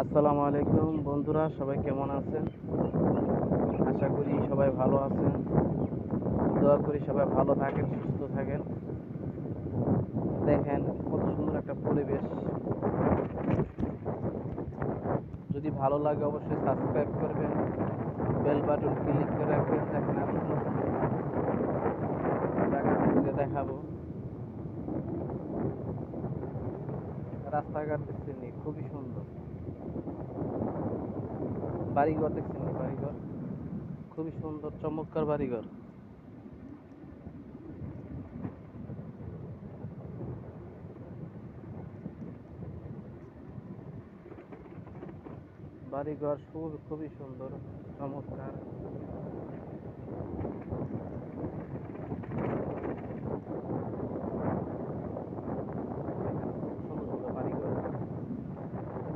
আসসালামু আলাইকুম বন্ধুরা, সবাই কেমন আছেন? আশা করি সবাই ভালো আছেন। দোয়া করি সবাই ভালো থাকেন, সুস্থ থাকেন। দেখেন কত সুন্দর একটা পরিবেশ। যদি ভালো লাগে অবশ্যই সাবস্ক্রাইব করবেন, বেল বাটন ক্লিক করে রাখবেন। দেখেন আমি নতুন জায়গা আপনাদের দেখাবো। রাস্তাঘাট দেখছেন নি? খুবই সুন্দর। বাড়িঘর দেখছেন নি? বাড়িঘর খুবই সুন্দর, চমৎকার বাড়িঘর। বাড়িঘর খুবই সুন্দর, চমৎকার।